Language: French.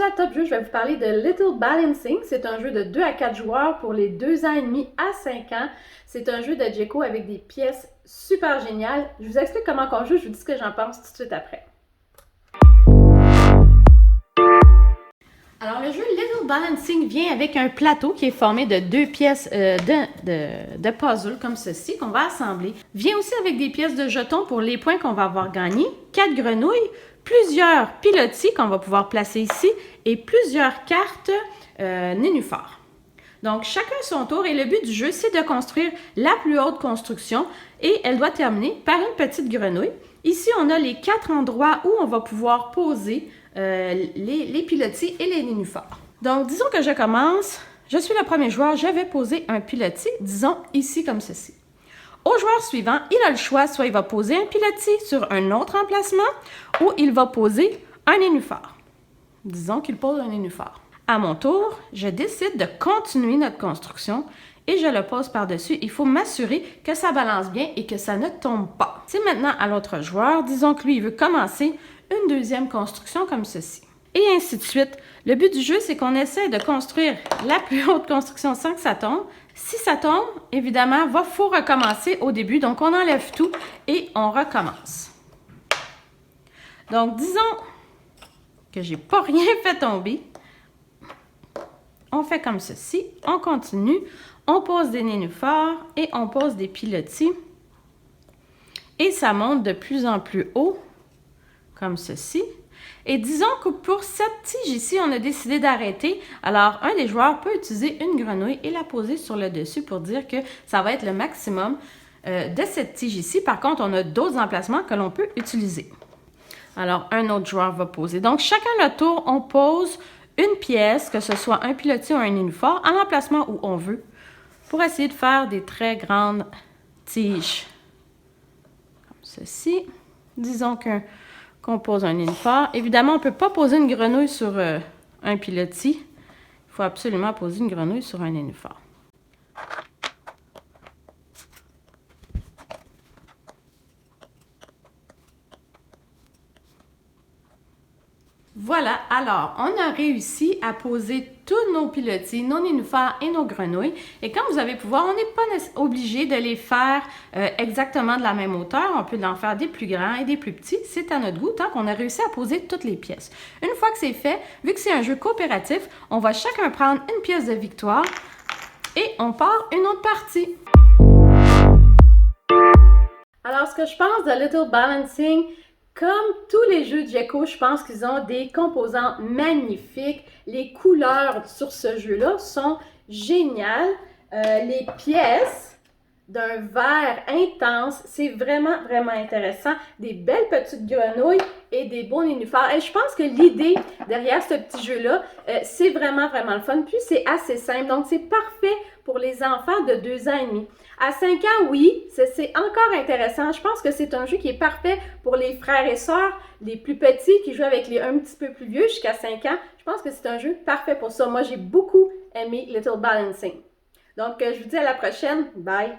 à Top Jeu, je vais vous parler de Little Balancing. C'est un jeu de 2 à 4 joueurs pour les 2 ans et demi à 5 ans. C'est un jeu de Djeco avec des pièces super géniales. Je vous explique comment on joue, je vous dis ce que j'en pense tout de suite après. Alors, le jeu Little Balancing vient avec un plateau qui est formé de 2 pièces de puzzle comme ceci qu'on va assembler. Vient aussi avec des pièces de jetons pour les points qu'on va avoir gagnés, 4 grenouilles, plusieurs pilotis qu'on va pouvoir placer ici et plusieurs cartes nénuphars. Donc, chacun son tour et le but du jeu, c'est de construire la plus haute construction et elle doit terminer par une petite grenouille. Ici, on a les 4 endroits où on va pouvoir poser les pilotis et les nénuphars. Donc, disons que je commence. Je suis le premier joueur. Je vais poser un pilotis, disons ici comme ceci. Au joueur suivant, il a le choix, soit il va poser un pilotis sur un autre emplacement ou il va poser un nénuphar. Disons qu'il pose un nénuphar. À mon tour, je décide de continuer notre construction et je le pose par-dessus. Il faut m'assurer que ça balance bien et que ça ne tombe pas. C'est maintenant à l'autre joueur. Disons que lui, il veut commencer une deuxième construction comme ceci. Et ainsi de suite. Le but du jeu, c'est qu'on essaie de construire la plus haute construction sans que ça tombe. Si ça tombe, évidemment, il faut recommencer au début. Donc, on enlève tout et on recommence. Donc, disons que j'ai pas rien fait tomber. On fait comme ceci. On continue. On pose des nénuphars et on pose des pilotis. Et ça monte de plus en plus haut, comme ceci. Et disons que pour cette tige ici, on a décidé d'arrêter. Alors, un des joueurs peut utiliser une grenouille et la poser sur le dessus pour dire que ça va être le maximum de cette tige ici. Par contre, on a d'autres emplacements que l'on peut utiliser. Alors, un autre joueur va poser. Donc, chacun notre tour, on pose une pièce, que ce soit un pilotis ou un nénuphar, à l'emplacement où on veut, pour essayer de faire des très grandes tiges. Comme ceci. Disons qu'on pose un nénuphar. Évidemment, on ne peut pas poser une grenouille sur un pilotis. Il faut absolument poser une grenouille sur un nénuphar. Voilà, alors, on a réussi à poser tous nos pilotis, nos nénuphars et nos grenouilles. Et comme vous avez pu voir, on n'est pas obligé de les faire exactement de la même hauteur. On peut en faire des plus grands et des plus petits. C'est à notre goût tant qu'on a réussi à poser toutes les pièces. Une fois que c'est fait, vu que c'est un jeu coopératif, on va chacun prendre une pièce de victoire et on part une autre partie. Alors, ce que je pense de Little Balancing, comme tous les jeux de Djeco, je pense qu'ils ont des composants magnifiques. Les couleurs sur ce jeu-là sont géniales. Les pièces d'un vert intense, c'est vraiment, vraiment intéressant. Des belles petites grenouilles et des beaux nénuphars. Et je pense que l'idée derrière ce petit jeu-là, c'est vraiment, vraiment le fun. Puis c'est assez simple, donc c'est parfait pour les enfants de 2 ans et demi. À 5 ans, oui, c'est encore intéressant. Je pense que c'est un jeu qui est parfait pour les frères et sœurs, les plus petits qui jouent avec les un petit peu plus vieux jusqu'à 5 ans. Je pense que c'est un jeu parfait pour ça. Moi, j'ai beaucoup aimé Little Balancing. Donc, je vous dis à la prochaine. Bye!